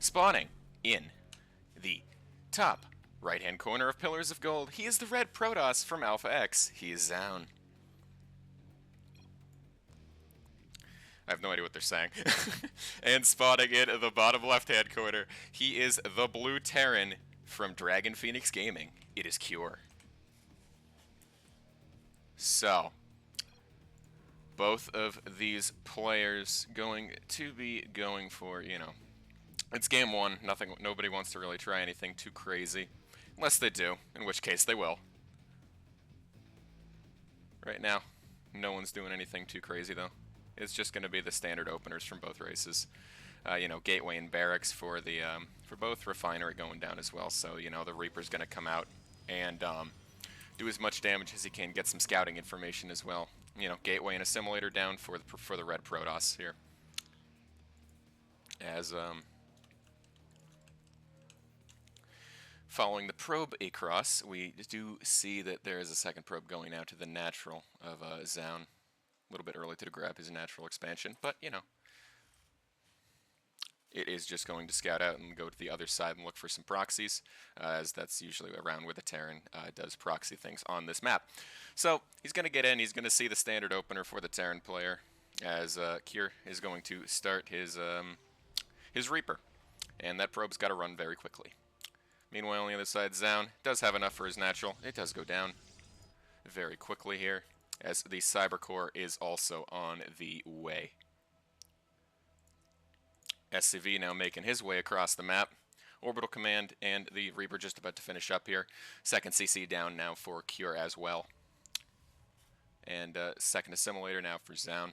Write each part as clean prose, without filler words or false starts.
Spawning in the top right-hand corner of Pillars of Gold, he is the red Protoss from Alpha X. He is ZOUN. I have no idea what they're saying. And spawning in the bottom left-hand corner, he is the blue Terran from Dragon Phoenix Gaming. It is Cure. So, both of these players going to be going for, you know, it's game one. Nobody wants to really try anything too crazy, unless they do, in which case they will. Right now, no one's doing anything too crazy though. It's just going to be the standard openers from both races. You know, Gateway and Barracks for the for both Refinery going down as well. So you know the Reaper's going to come out and do as much damage as he can, get some scouting information as well. You know, Gateway and Assimilator down for the red Protoss here. As following the probe across, we do see that there is a second probe going out to the natural of ZOUN. A little bit early to grab his natural expansion, but you know, it is just going to scout out and go to the other side and look for some proxies, as that's usually around where the Terran does proxy things on this map. So he's going to get in, he's going to see the standard opener for the Terran player, as Cure is going to start his Reaper, and that probe's got to run very quickly. Meanwhile, on the other side, ZOUN does have enough for his natural. It does go down very quickly here, as the Cyber Core is also on the way. SCV now making his way across the map. Orbital Command and the Reaper just about to finish up here. Second CC down now for Cure as well. And second Assimilator now for ZOUN.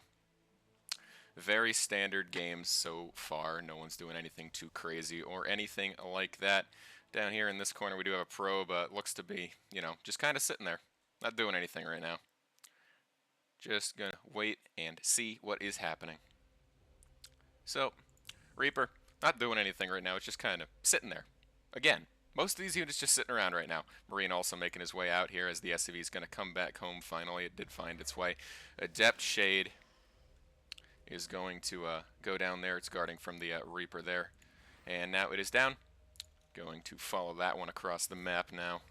Very standard games so far. No one's doing anything too crazy or anything like that. Down here in this corner we do have a probe. Looks to be, you know, just kind of sitting there. Not doing anything right now. Just gonna wait and see what is happening. So, Reaper, not doing anything right now, it's just kind of sitting there. Again, most of these units just sitting around right now. Marine also making his way out here as the SCV is going to come back home finally. It did find its way. Adept Shade is going to go down there. It's guarding from the Reaper there. And now it is down. Going to follow that one across the map now.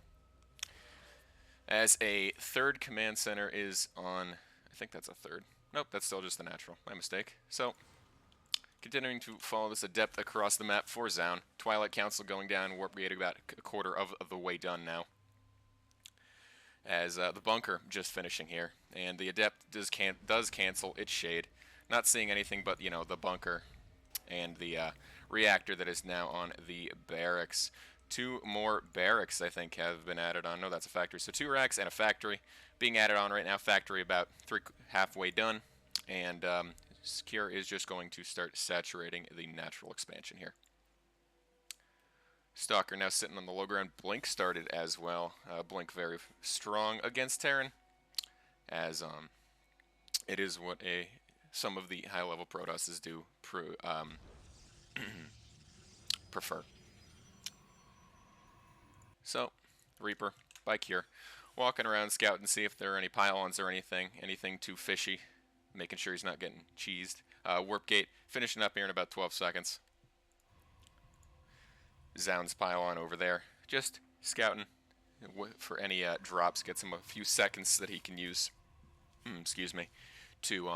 As a third command center is on... I think that's a third. Nope, that's still just the natural. My mistake. So, continuing to follow this Adept across the map for ZOUN. Twilight Council going down. Warp Brigade about a quarter of the way done now. As the bunker just finishing here. And the Adept does cancel its shade. Not seeing anything but, you know, the bunker and the reactor that is now on the barracks. Two more barracks, I think, have been added on. No, that's a factory. So 2 racks and a factory being added on right now. Factory about halfway done. And Cure is just going to start saturating the natural expansion here. Stalker now sitting on the low ground. Blink started as well. Blink very strong against Terran, as it is what some of the high-level Protosses do prefer. So, Reaper by Cure, walking around scouting to see if there are any pylons or anything too fishy, making sure he's not getting cheesed. Warp Gate finishing up here in about 12 seconds. ZOUN's pylon over there, just scouting for any drops. Gets him a few seconds that he can use, excuse me, to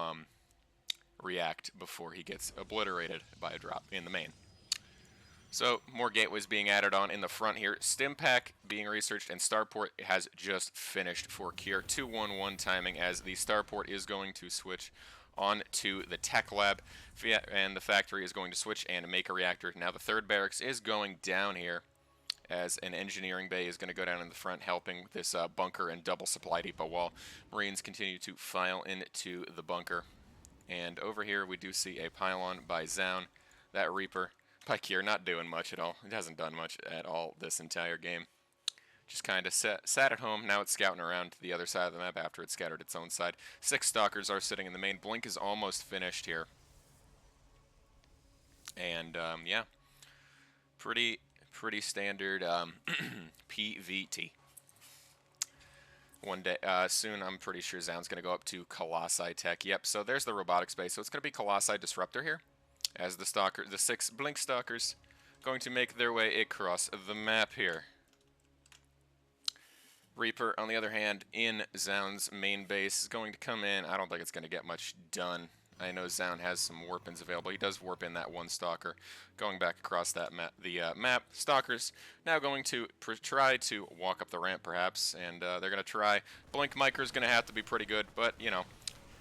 react before he gets obliterated by a drop in the main. So, more gateways being added on in the front here. Stimpack being researched, and Starport has just finished for Cure. 2-1-1 timing, as the Starport is going to switch on to the Tech Lab, and the factory is going to switch and make a reactor. Now the third barracks is going down here, as an engineering bay is going to go down in the front, helping this bunker and double supply depot wall. Marines continue to file into the bunker. And over here we do see a pylon by ZOUN. That Reaper by Cure not doing much at all. It hasn't done much at all this entire game. Just kind of sat at home. Now it's scouting around to the other side of the map after it scattered its own side. 6 Stalkers are sitting in the main. Blink is almost finished here. And, yeah. Pretty standard PVT. One day, soon I'm pretty sure ZOUN's going to go up to Colossi Tech. Yep, so there's the robotics base. So it's going to be Colossi Disruptor here. As the 6 Blink Stalkers going to make their way across the map here. Reaper, on the other hand, in ZOUN's main base, is going to come in. I don't think it's going to get much done. I know ZOUN has some warp-ins available. He does warp in that one Stalker. Going back across that map, Stalkers now going to try to walk up the ramp, perhaps, and they're going to try. Blink Miker's going to have to be pretty good, but, you know,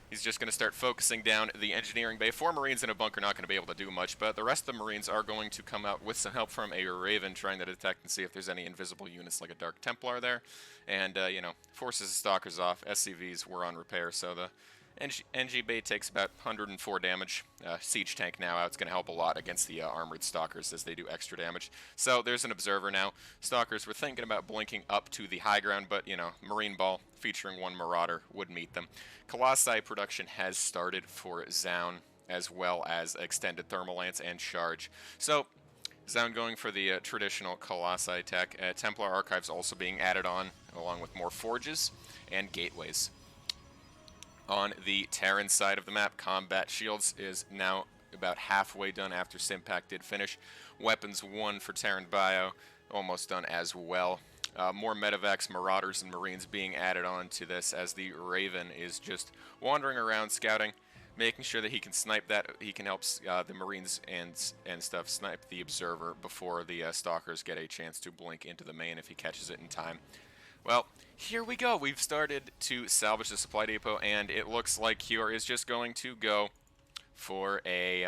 he's just going to start focusing down the engineering bay. 4 Marines in a bunker not going to be able to do much, but the rest of the Marines are going to come out with some help from a Raven, trying to detect and see if there's any invisible units like a Dark Templar there. And, you know, forces the Stalkers off. SCVs were on repair, so the NG Bay takes about 104 damage. Siege tank now out. It's going to help a lot against the armored Stalkers as they do extra damage. So there's an observer now. Stalkers were thinking about blinking up to the high ground, but, you know, Marine Ball featuring 1 Marauder would meet them. Colossi production has started for ZOUN, as well as extended Thermal Lance and Charge. So ZOUN going for the traditional Colossi tech. Templar Archives also being added on, along with more forges and gateways. On the Terran side of the map, Combat Shields is now about halfway done after Stimpack did finish. Weapons 1 for Terran Bio, almost done as well. More Medivacs, Marauders, and Marines being added on to this as the Raven is just wandering around scouting, making sure that he can snipe that. He can help the Marines and stuff snipe the Observer before the Stalkers get a chance to blink into the main if he catches it in time. Well, here we go. We've started to salvage the supply depot, and it looks like Cure is just going to go for a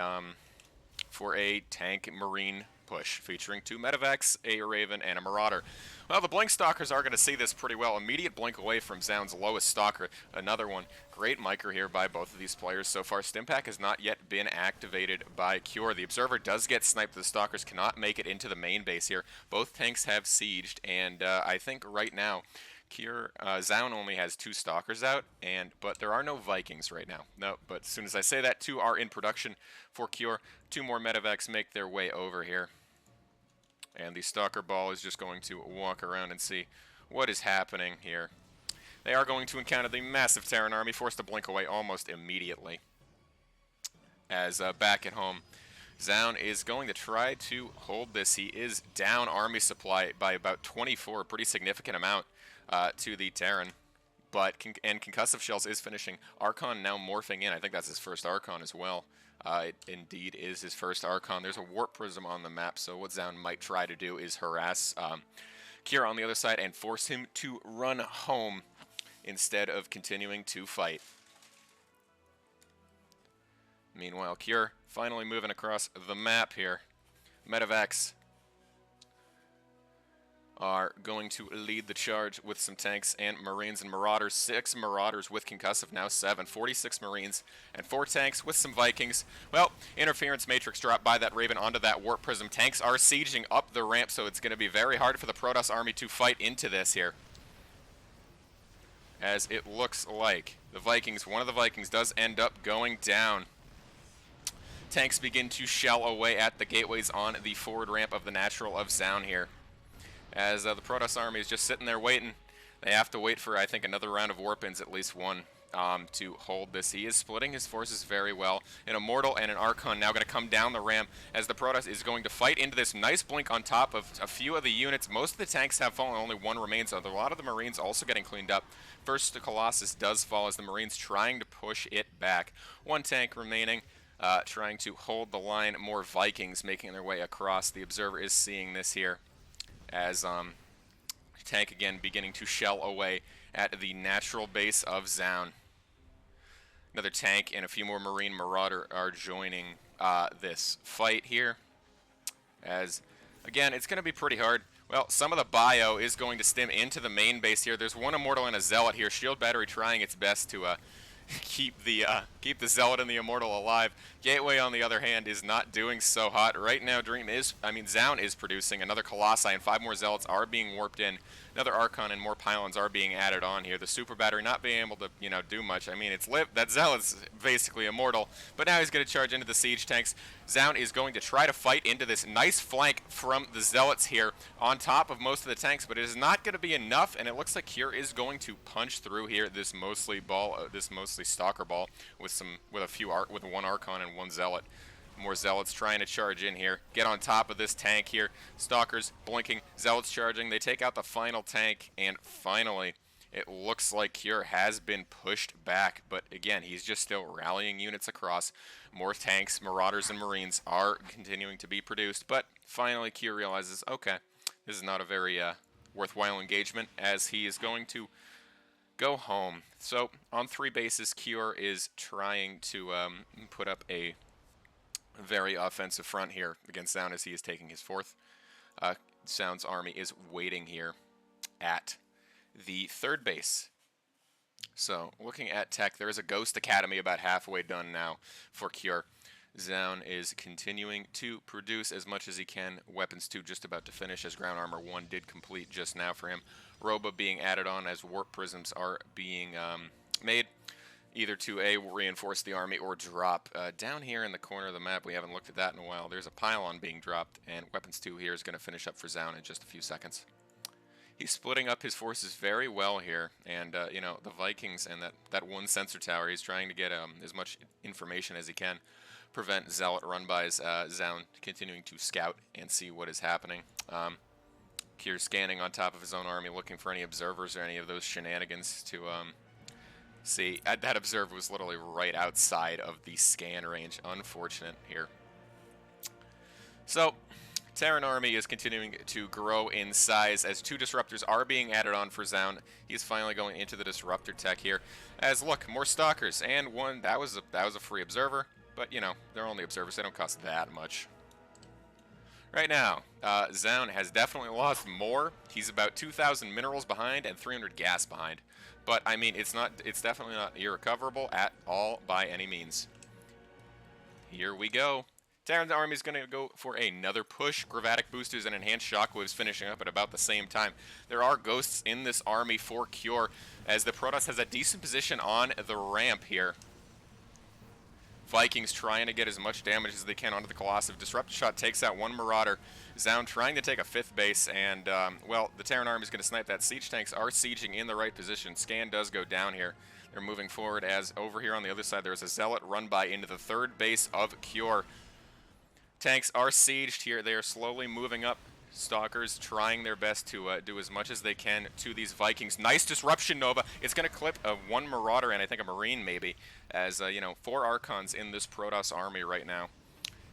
tank Marine push, featuring 2 Medivacs, a Raven, and a Marauder. Well, the Blink Stalkers are going to see this pretty well. Immediate blink away from ZOUN's lowest Stalker. Another one. Great Miker here by both of these players so far. Stimpack has not yet been activated by Cure. The Observer does get sniped. The Stalkers cannot make it into the main base here. Both tanks have sieged, and I think right now ZOUN only has 2 Stalkers out, but there are no Vikings right now. No, but as soon as I say that, 2 are in production for Cure. 2 more Medivacs make their way over here. And the Stalker Ball is just going to walk around and see what is happening here. They are going to encounter the massive Terran army, forced to blink away almost immediately. As back at home, ZOUN is going to try to hold this. He is down army supply by about 24, a pretty significant amount to the Terran. But Concussive Shells is finishing. Archon now morphing in. I think that's his first Archon as well. It indeed is his first Archon. There's a Warp Prism on the map, so what ZOUN might try to do is harass Kira on the other side and force him to run home instead of continuing to fight. Meanwhile, Kira finally moving across the map here. Medivacs are going to lead the charge with some tanks and Marines and Marauders. 6 Marauders with Concussive, now 7. 46 Marines and 4 tanks with some Vikings. Well, Interference Matrix dropped by that Raven onto that Warp Prism. Tanks are sieging up the ramp, so it's going to be very hard for the Protoss army to fight into this here. As it looks like the Vikings, one of the Vikings does end up going down. Tanks begin to shell away at the gateways on the forward ramp of the Natural of ZOUN here. As the Protoss army is just sitting there waiting. They have to wait for, I think, another round of warp-ins, at least one, to hold this. He is splitting his forces very well. An Immortal and an Archon now going to come down the ramp as the Protoss is going to fight into this nice blink on top of a few of the units. Most of the tanks have fallen, only 1 remains. A lot of the Marines also getting cleaned up. First, the Colossus does fall as the Marines trying to push it back. 1 tank remaining, trying to hold the line. More Vikings making their way across. The Observer is seeing this here, as tank again beginning to shell away at the natural base of ZOUN. Another tank and a few more Marine Marauder are joining this fight here. As, again, it's going to be pretty hard. Well, some of the bio is going to stim into the main base here. There's 1 Immortal and a Zealot here. Shield Battery trying its best to keep the Zealot and the Immortal alive. Gateway, on the other hand, is not doing so hot right now. ZOUN is producing another Colossi, and 5 more Zealots are being warped in. Another Archon and more Pylons are being added on here. The Super Battery not being able to, do much. I mean, that Zealot's basically immortal, but now he's going to charge into the siege tanks. ZOUN is going to try to fight into this nice flank from the Zealots here on top of most of the tanks, but it is not going to be enough, and it looks like Cure is going to punch through here this mostly Stalker ball with 1 Archon and 1 Zealot. More Zealots trying to charge in here. Get on top of this tank here. Stalkers blinking. Zealots charging. They take out the final tank. And finally, it looks like Cure has been pushed back. But again, he's just still rallying units across. More tanks, Marauders, and Marines are continuing to be produced. But finally, Cure realizes, okay, this is not a very worthwhile engagement, as he is going to go home. So on 3 bases, Cure is trying to put up a very offensive front here against ZOUN as he is taking his 4th. ZOUN's army is waiting here at the 3rd base. So looking at tech, there is a Ghost Academy about halfway done now for Cure. ZOUN is continuing to produce as much as he can. Weapons 2 just about to finish, as Ground Armor 1 did complete just now for him. Robo being added on as Warp Prisms are being made, either to A, reinforce the army or drop. Down here in the corner of the map, we haven't looked at that in a while, there's a pylon being dropped, and Weapons 2 here is going to finish up for ZOUN in just a few seconds. He's splitting up his forces very well here, and you know, the Vikings and that one sensor tower, he's trying to get as much information as he can. Prevent Zealot run-bys, ZOUN continuing to scout and see what is happening. Kier's scanning on top of his own army, looking for any observers or any of those shenanigans to see. That observer was literally right outside of the scan range. Unfortunate here. So, Terran army is continuing to grow in size as 2 disruptors are being added on for ZOUN. He's finally going into the disruptor tech here. As look, more stalkers, and one that was a free observer, but you know, they're only observers, they don't cost that much. Right now, ZOUN has definitely lost more. He's about 2,000 minerals behind and 300 gas behind. But I mean, it's definitely not irrecoverable at all by any means. Here we go. Terran's army is going to go for another push. Gravatic boosters and enhanced shockwaves finishing up at about the same time. There are ghosts in this army for Cure, as the Protoss has a decent position on the ramp here. Vikings trying to get as much damage as they can onto the Colossus. Disruptor shot takes out 1 Marauder. ZOUN trying to take a 5th base, and well, the Terran army is going to snipe that. Siege tanks are sieging in the right position. Scan does go down here. They're moving forward, as over here on the other side there's a Zealot run by into the 3rd base of Cure. Tanks are sieged here. They are slowly moving up. Stalkers trying their best to do as much as they can to these Vikings. Nice disruption, Nova. It's going to clip 1 Marauder and I think a Marine maybe, as you know, 4 Archons in this Protoss army right now.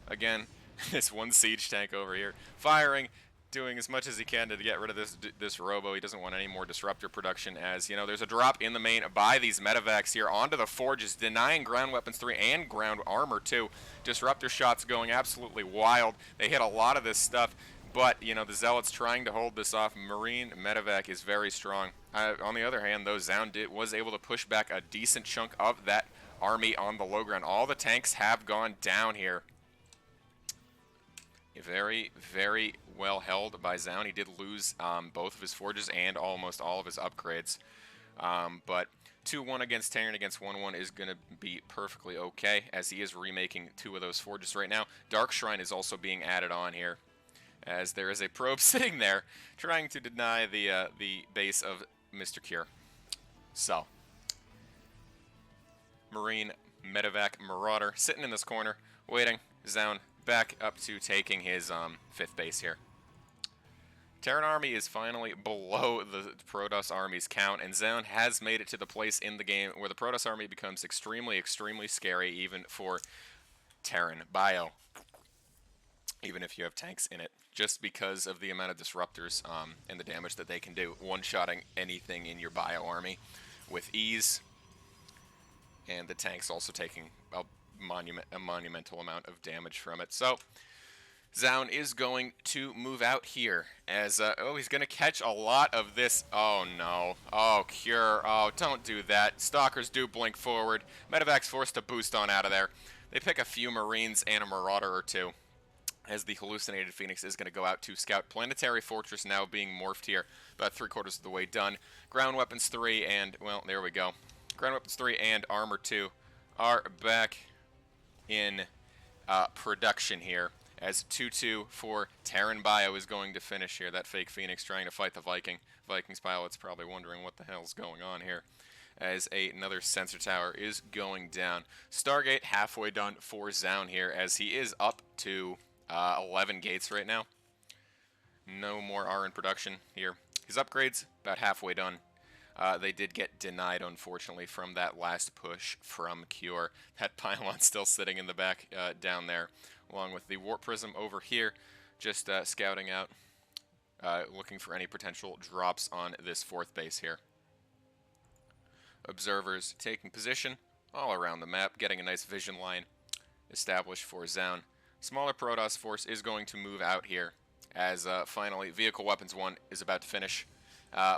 Again, this 1 siege tank over here firing, doing as much as he can to get rid of this Robo. He doesn't want any more disruptor production, as you know, there's a drop in the main by these medevacs here onto the forges, denying ground weapons 3 and ground armor 2. Disruptor shots going absolutely wild. They hit a lot of this stuff. But, you know, the Zealots trying to hold this off. Marine medevac is very strong. On the other hand, though, ZOUN was able to push back a decent chunk of that army on the low ground. All the tanks have gone down here. Very, very well held by ZOUN. He did lose both of his forges and almost all of his upgrades. But 2-1 against Terran against 1-1 is going to be perfectly okay, as he is remaking 2 of those forges right now. Dark Shrine is also being added on here, as there is a probe sitting there trying to deny the base of Mr. Cure. So, Marine, Medevac, Marauder sitting in this corner, waiting. ZOUN back up to taking his 5th base here. Terran army is finally below the Protoss army's count, and ZOUN has made it to the place in the game where the Protoss army becomes extremely, extremely scary, even for Terran bio. Even if you have tanks in it, just because of the amount of disruptors and the damage that they can do, one-shotting anything in your bio army with ease, and the tanks also taking a monumental amount of damage from it. So ZOUN is going to move out here, as oh, he's going to catch a lot of this. Oh no, oh Cure, oh don't do that. Stalkers do blink forward. Medevac's forced to boost on out of there. They pick a few Marines and a Marauder or 2, as the hallucinated Phoenix is going to go out to scout. Planetary Fortress now being morphed here, about 3/4 of the way done. Ground Weapons 3 and, well, there we go. Ground Weapons 3 and Armor 2 are back in production here, as 2-2 for Terran Bio is going to finish here. That fake Phoenix trying to fight the Viking. Vikings pilot's probably wondering what the hell's going on here. as another sensor tower is going down. Stargate halfway done for ZOUN here, as he is up to 11 gates right now. No more are in production here. His upgrades about halfway done. They did get denied, unfortunately, from that last push from Cure. That pylon still sitting in the back down there, along with the Warp Prism over here, just scouting out, looking for any potential drops on this fourth base here. Observers taking position all around the map, getting a nice vision line established for ZOUN. Smaller Protoss force is going to move out here, as finally Vehicle Weapons 1 is about to finish.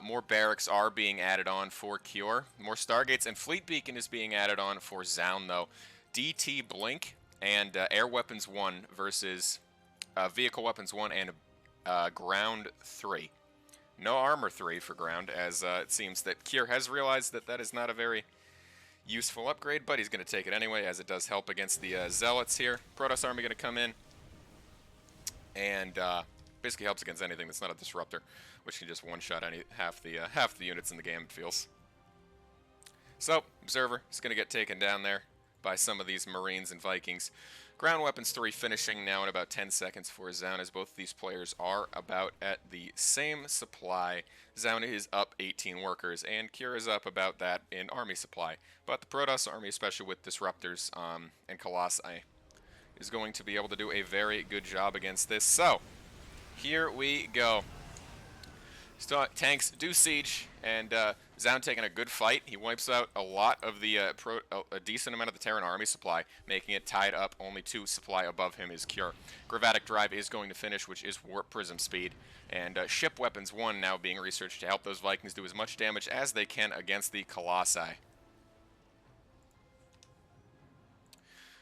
More barracks are being added on for Cure. More Stargates and Fleet Beacon is being added on for ZOUN, though. DT Blink and Air Weapons 1 versus Vehicle Weapons 1 and Ground 3. No Armor 3 for Ground, as it seems that Cure has realized that that is not a very useful upgrade, but he's going to take it anyway, as it does help against the Zealots here. Protoss Army going to come in and basically helps against anything that's not a disruptor, which can just one-shot half the units in the game, it feels. So, Observer is going to get taken down there by some of these Marines and Vikings. Ground Weapons 3 finishing now in about 10 seconds for ZOUN, as both these players are about at the same supply. ZOUN is up 18 workers, and Cure is up about that in army supply. But the Protoss army, especially with Disruptors and Colossi, is going to be able to do a very good job against this. So, here we go. Tanks do siege, and ZOUN taking a good fight. He wipes out a lot of the a decent amount of the Terran army supply, making it tied up. Only 2 supply above him is Cure. Gravatic Drive is going to finish, which is Warp Prism speed, and Ship Weapons 1 now being researched to help those Vikings do as much damage as they can against the Colossi.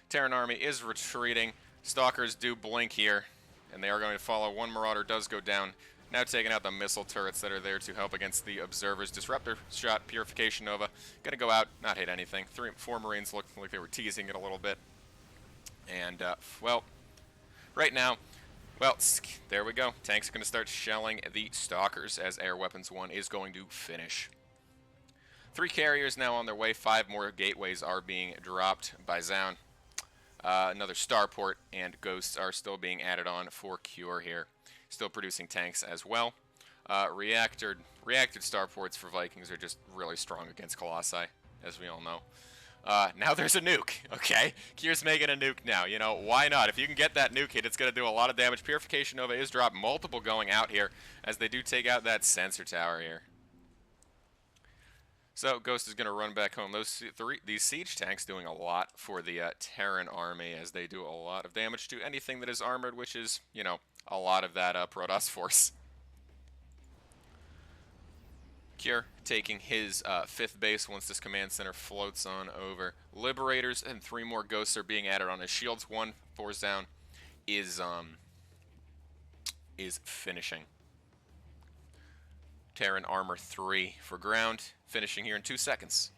Terran army is retreating. Stalkers do blink here, and they are going to follow. One Marauder does go down. Now taking out the missile turrets that are there to help against the Observers. Disruptor shot, Purification Nova. Gonna go out, not hit anything. 4 Marines looked like they were teasing it a little bit. And, well, right now, well, there we go. Tanks are gonna start shelling the Stalkers as Air Weapons 1 is going to finish. 3 carriers now on their way. 5 more gateways are being dropped by ZOUN. Another starport and ghosts are still being added on for Cure here. Still producing tanks as well. Reactored starports for Vikings are just really strong against Colossi, as we all know. Now there's a nuke, okay? Cure's making a nuke now, you know, why not? If you can get that nuke hit, it's going to do a lot of damage. Purification Nova is dropped, multiple going out here, as they do take out that sensor tower here. So, Ghost is going to run back home. These siege tanks doing a lot for the Terran army, as they do a lot of damage to anything that is armored, which is, you know, a lot of that Protoss force. Cure taking his 5th base once this command center floats on over. Liberators and 3 more Ghosts are being added on. His Shields 1 for ZOUN is finishing. Terran Armor 3 for Ground, finishing here in 2 seconds.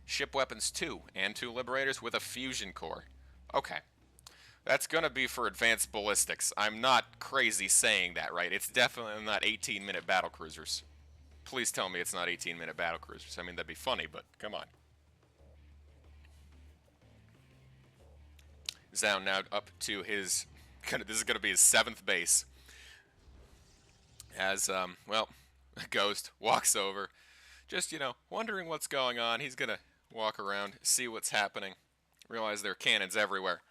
Ship Weapons 2 and 2 Liberators with a Fusion Core. Okay. That's going to be for advanced ballistics. I'm not crazy saying that, right? It's definitely not 18-minute battlecruisers. Please tell me it's not 18-minute battlecruisers. I mean, that'd be funny, but come on. ZOUN now up to his... This is going to be his 7th base. As, well, Ghost walks over. Just, you know, wondering what's going on. He's going to walk around, see what's happening. Realize there are cannons everywhere.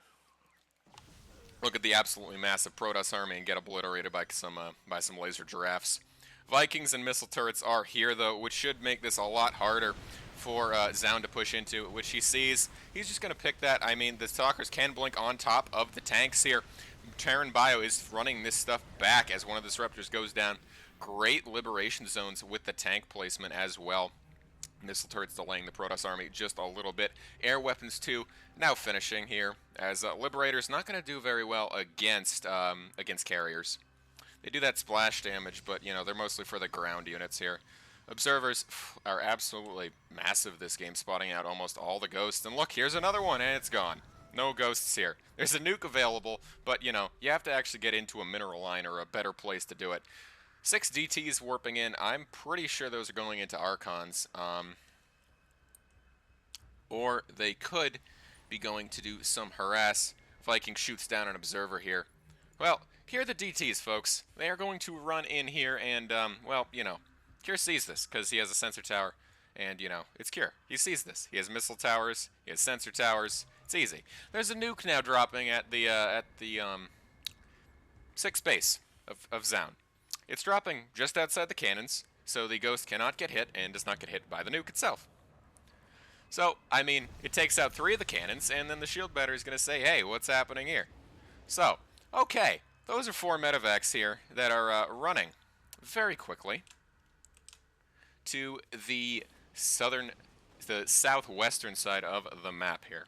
Look at the absolutely massive Protoss army and get obliterated by some laser giraffes. Vikings and missile turrets are here, though, which should make this a lot harder for ZOUN to push into, which he sees. He's just going to pick that. I mean, the Stalkers can blink on top of the tanks here. Terran Bio is running this stuff back as one of the Disruptors goes down. Great liberation zones with the tank placement as well. Missile turrets delaying the Protoss army just a little bit. Air Weapons 2 now finishing here, as Liberator's not going to do very well against carriers. They do that splash damage, but, you know, they're mostly for the ground units here. Observers are absolutely massive this game, spotting out almost all the Ghosts. And look, here's another one, and it's gone. No Ghosts here. There's a nuke available, but, you know, you have to actually get into a mineral line or a better place to do it. 6 DTs warping in. I'm pretty sure those are going into Archons. or they could be going to do some harass. Viking shoots down an observer here. Well, here are the DTs, folks. They are going to run in here and, well, you know, Cure sees this because he has a sensor tower. And, you know, it's Cure. He sees this. He has missile towers. He has sensor towers. It's easy. There's a nuke now dropping at the 6th base of ZOUN. It's dropping just outside the cannons, so the Ghost cannot get hit and does not get hit by the nuke itself. So, I mean, it takes out 3 of the cannons, and then the shield battery is going to say, hey, what's happening here? So, okay, those are 4 medevacs here that are running very quickly to the southwestern side of the map here.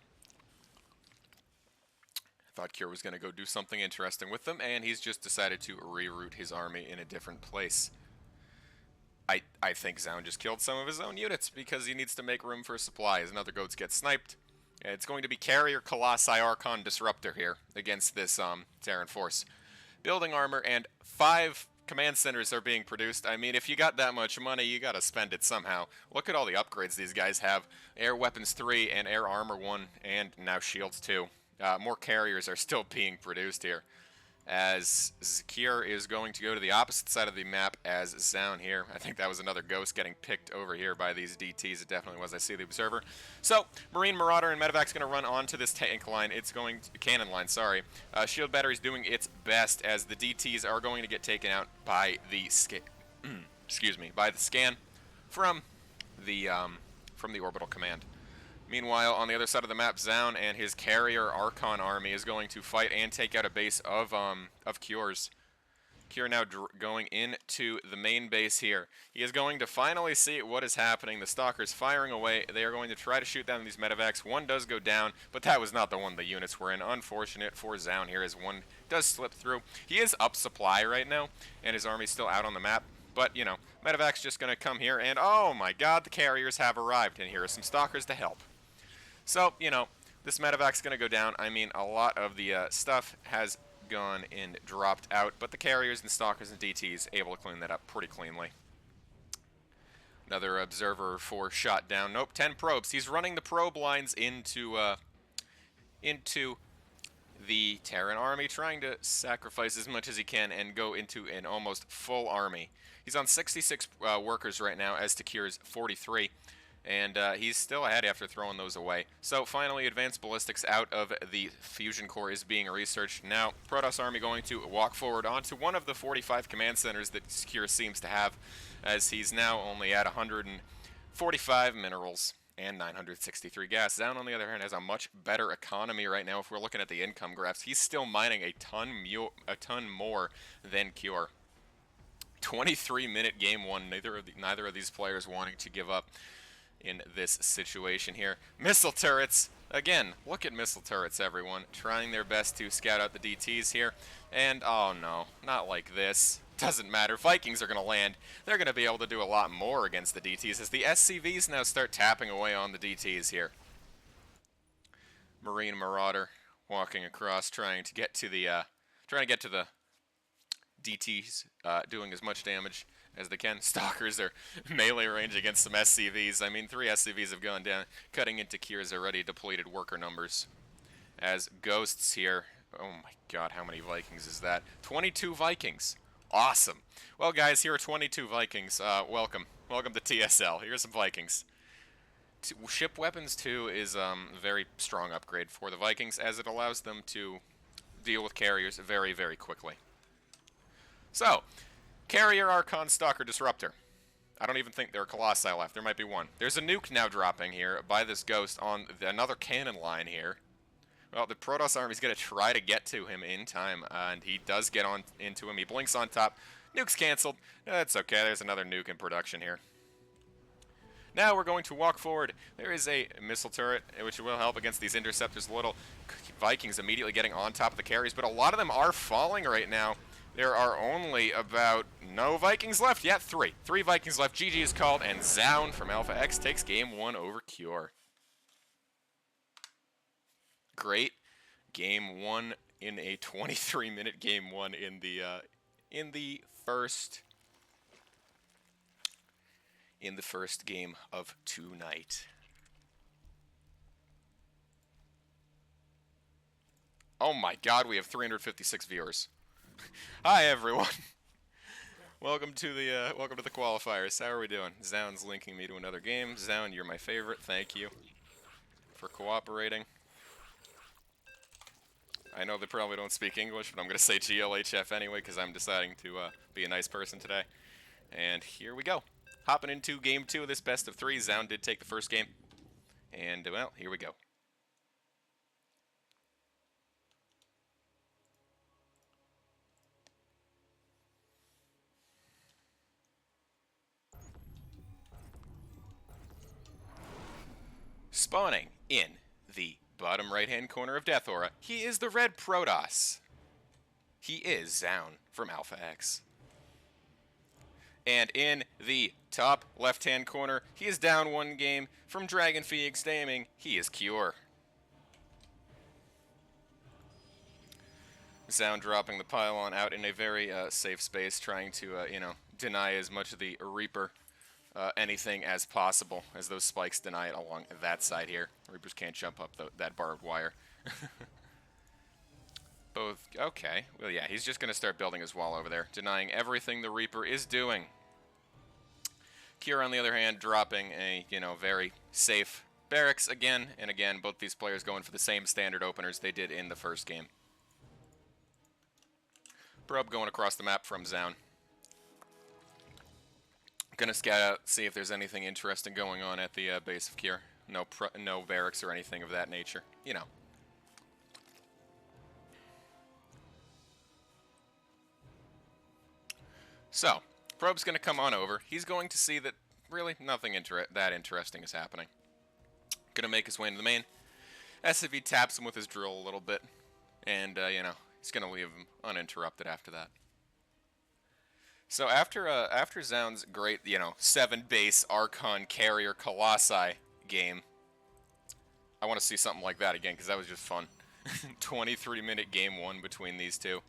Thought Cure was going to go do something interesting with them, and he's just decided to reroute his army in a different place. I think ZOUN just killed some of his own units because he needs to make room for supplies. Another goats get sniped. It's going to be Carrier Colossi Archon Disruptor here against this Terran force. Building armor and 5 command centers are being produced. I mean, if you got that much money, you gotta spend it somehow. Look at all the upgrades these guys have. Air Weapons 3 and Air Armor 1 and now Shields 2. More carriers are still being produced here, as Cure is going to go to the opposite side of the map as ZOUN here. I think that was another ghost getting picked over here by these DTs. It definitely was. I see the observer. So, Marine Marauder and Medevac's going to run onto this tank line. It's going to, cannon line, sorry. Shield Battery's doing its best as the DTs are going to get taken out by the by the scan from the orbital command. Meanwhile, on the other side of the map, ZOUN and his Carrier Archon army is going to fight and take out a base of Cure's. Cure now going into the main base here. He is going to finally see what is happening. The Stalker's firing away. They are going to try to shoot down these medevacs. One does go down, but that was not the one the units were in. Unfortunate for ZOUN here as one does slip through. He is up supply right now, and his army's still out on the map. But, you know, medevac's just going to come here, and oh my god, the carriers have arrived, and here are some Stalkers to help. So, you know, this medevac's going to go down. I mean, a lot of the stuff has gone and dropped out, but the carriers and stalkers and DTs able to clean that up pretty cleanly. Another observer 4 shot down. Nope, 10 probes. He's running the probe lines into the Terran army, trying to sacrifice as much as he can and go into an almost full army. He's on 66 workers right now, as to Cure's 43. And he's still ahead after throwing those away. So finally, advanced ballistics out of the fusion core is being researched. Now, Protoss Army going to walk forward onto one of the 45 command centers that Cure seems to have, as he's now only at 145 minerals and 963 gas. ZOUN, on the other hand, has a much better economy right now. If we're looking at the income graphs, he's still mining a ton more than Cure. 23-minute game one. Neither of these players wanting to give up in this situation here. Missile turrets. Again, look at missile turrets, everyone. Trying their best to scout out the DTs here. And, oh no, not like this. Doesn't matter. Vikings are going to land. They're going to be able to do a lot more against the DTs as the SCVs now start tapping away on the DTs here. Marine Marauder walking across, trying to get to the DTs, doing as much damage as they can. Stalkers are melee range against some SCVs. I mean, 3 SCVs have gone down, cutting into Cure's already depleted worker numbers. As Ghosts here, oh my god, how many Vikings is that? 22 Vikings. Awesome. Well, guys, here are 22 Vikings. Welcome to TSL. Here's some Vikings. Ship Weapons 2 is a very strong upgrade for the Vikings, as it allows them to deal with carriers very, very quickly. So, Carrier Archon Stalker Disruptor. I don't even think there are Colossi left. There might be one. There's a nuke now dropping here by this Ghost on another cannon line here. Well, the Protoss Army's going to try to get to him in time, and he does get on into him. He blinks on top. Nuke's canceled. That's okay. There's another nuke in production here. Now we're going to walk forward. There is a missile turret, which will help against these interceptors a little. Vikings immediately getting on top of the carries, but a lot of them are falling right now. There are only about no Vikings left. Yeah, 3. 3 Vikings left. GG is called, and ZOUN from Alpha X takes game 1 over Cure. Great game 1 in a 23-minute game 1 in the first game of tonight. Oh my god, we have 356 viewers. Hi everyone. Welcome to the qualifiers. How are we doing? ZOUN's linking me to another game. ZOUN, you're my favorite. Thank you for cooperating. I know they probably don't speak English, but I'm going to say GLHF anyway because I'm deciding to be a nice person today. And here we go. Hopping into game 2 of this best of 3. ZOUN did take the first game. And, well, here we go. Spawning in the bottom right-hand corner of Death Aura, he is the red Protoss. He is ZOUN from Alpha X. And in the top left-hand corner, he is down one game from Dragon Phoenix Gaming. He is Cure. ZOUN dropping the pylon out in a very safe space, trying to, deny as much of the Reaper anything as possible, as those spikes deny it along that side here. Reapers can't jump up that barbed wire. Both, okay. Well, yeah, he's just going to start building his wall over there, denying everything the Reaper is doing. Cure, on the other hand, dropping a, very safe barracks again and again. Both these players going for the same standard openers they did in the first game. Probe going across the map from ZOUN. Gonna scout out, see if there's anything interesting going on at the base of Cure. No barracks or anything of that nature. So, Probe's going to come on over. He's going to see that really nothing that interesting is happening. Going to make his way into the main. SCV taps him with his drill a little bit. And, he's going to leave him uninterrupted after that. So after ZOUN's great, 7-base Archon Carrier Colossi game, I want to see something like that again, because that was just fun. 23-minute game 1 between these two.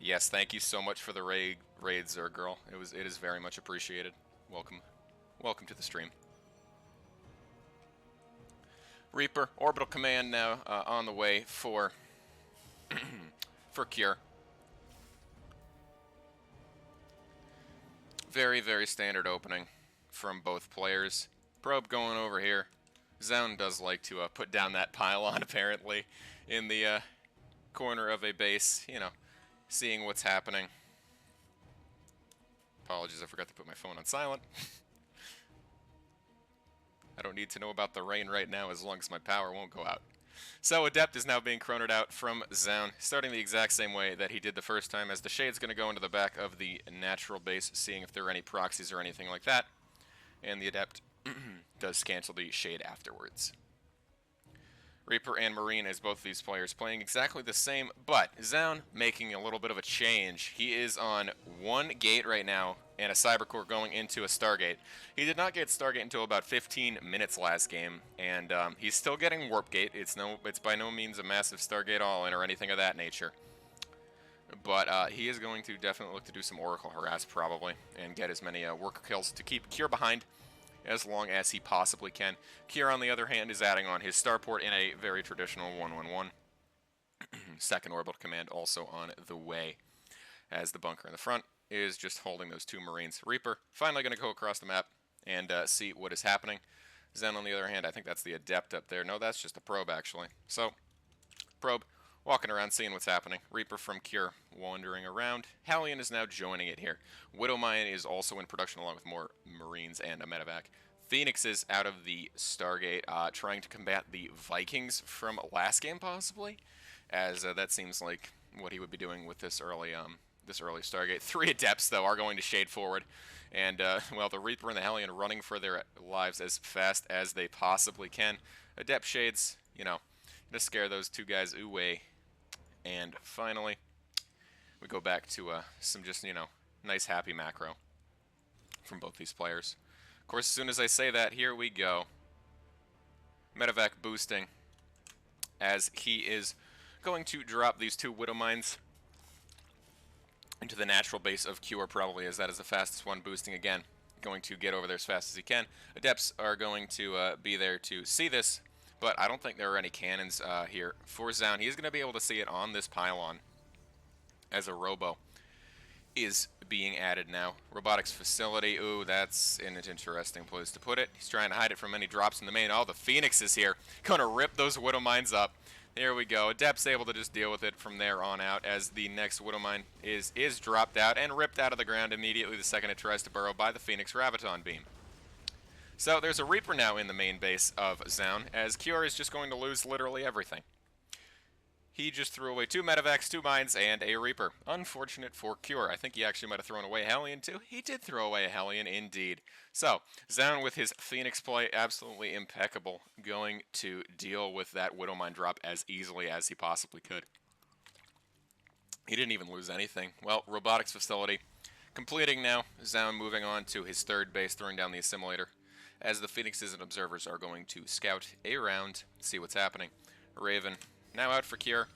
Yes, thank you so much for the raid, Zergirl. It is very much appreciated. Welcome to the stream. Reaper, orbital command now on the way for for Cure. Very, very standard opening from both players. Probe going over here. ZOUN does like to put down that pylon, apparently, in the corner of a base, seeing what's happening. Apologies, I forgot to put my phone on silent. I don't need to know about the rain right now as long as my power won't go out. So Adept is now being chronoed out from ZOUN, starting the exact same way that he did the first time, as the Shade's going to go into the back of the natural base, seeing if there are any proxies or anything like that. And the Adept does cancel the Shade afterwards. Reaper and Marine, as both these players playing exactly the same, but ZOUN making a little bit of a change. He is on one gate right now and a Cybercore going into a Stargate. He did not get Stargate until about 15 minutes last game, and he's still getting Warp Gate. It's by no means a massive Stargate all-in or anything of that nature. But he is going to definitely look to do some Oracle Harass probably and get as many worker kills to keep Cure behind as long as he possibly can. Cure, on the other hand, is adding on his starport in a very traditional 1-1-1. Second orbital command also on the way, as the bunker in the front is just holding those two Marines. Reaper finally going to go across the map and see what is happening. ZOUN, on the other hand, I think that's the Adept up there. No, that's just a Probe, actually. So, Probe walking around, seeing what's happening. Reaper from Cure wandering around. Hellion is now joining it here. Widowmine is also in production along with more Marines and a medevac. Phoenix is out of the Stargate, trying to combat the Vikings from last game, possibly, as that seems like what he would be doing with this early Stargate. 3 Adepts, though, are going to shade forward, and, well, the Reaper and the Hellion running for their lives as fast as they possibly can. Adept shades, gonna scare those two guys away. And finally, we go back to some just, nice happy macro from both these players. Of course, as soon as I say that, here we go. Medevac boosting as he is going to drop these 2 Widow Mines into the natural base of Cure, probably, as that is the fastest one, boosting again. Going to get over there as fast as he can. Adepts are going to be there to see this, but I don't think there are any cannons here for ZOUN. He's going to be able to see it on this pylon as a robo is being added now. Robotics facility, ooh, that's an interesting place to put it. He's trying to hide it from any drops in the main. Oh, the Phoenix is here. Gonna rip those Widow Mines up. There we go. Adept's able to just deal with it from there on out as the next Widow Mine is dropped out and ripped out of the ground immediately the second it tries to burrow by the Phoenix Graviton Beam. So there's a Reaper now in the main base of ZOUN, as Cure is just going to lose literally everything. He just threw away 2 Medivacs, 2 Mines, and a Reaper. Unfortunate for Cure. I think he actually might have thrown away a Hellion too. He did throw away a Hellion indeed. So, ZOUN with his Phoenix play, absolutely impeccable, going to deal with that Widow Mine drop as easily as he possibly could. He didn't even lose anything. Well, Robotics Facility completing now. ZOUN moving on to his third base, throwing down the Assimilator, as the Phoenixes and Observers are going to scout around, see what's happening. Raven now out for Cure.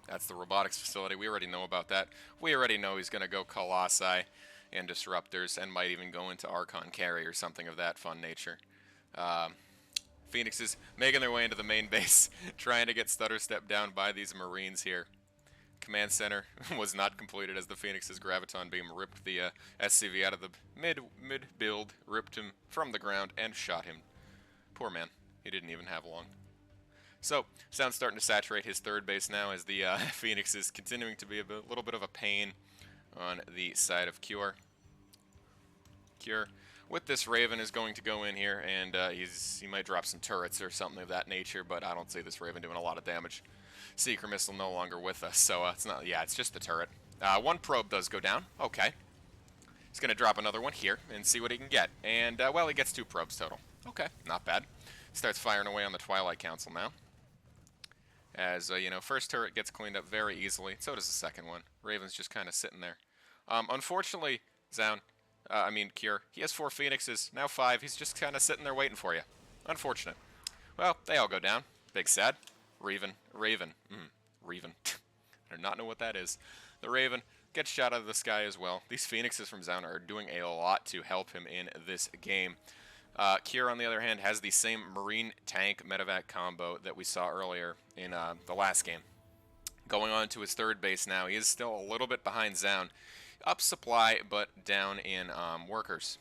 That's the Robotics Facility. We already know about that. We already know he's going to go Colossi and Disruptors, and might even go into Archon Carry or something of that fun nature. Phoenixes making their way into the main base, trying to get stutter stepped down by these Marines here. Command Center was not completed as the Phoenix's Graviton Beam ripped the SCV out of the mid-build, ripped him from the ground, and shot him. Poor man. He didn't even have long. So, ZOUN's starting to saturate his third base now as the Phoenix is continuing to be a little bit of a pain on the side of Cure. Cure, with this Raven, is going to go in here, and he might drop some turrets or something of that nature, but I don't see this Raven doing a lot of damage. Seeker Missile no longer with us, so it's not, yeah, it's just the turret. One probe does go down, okay. He's going to drop another one here and see what he can get, and, well, he gets 2 probes total. Okay, not bad. Starts firing away on the Twilight Council now. As, you know, first turret gets cleaned up very easily. So does the second one. Raven's just kind of sitting there. Unfortunately, ZOUN, Cure, he has 4 Phoenixes, now 5. He's just kind of sitting there waiting for you. Unfortunate. Well, they all go down. Big sad. Raven. Raven. I do not know what that is. The Raven gets shot out of the sky as well. These Phoenixes from ZOUN are doing a lot to help him in this game. Cure, on the other hand, has the same Marine Tank Medevac combo that we saw earlier in the last game. Going on to his third base now. He is still a little bit behind ZOUN. Up supply, but down in workers.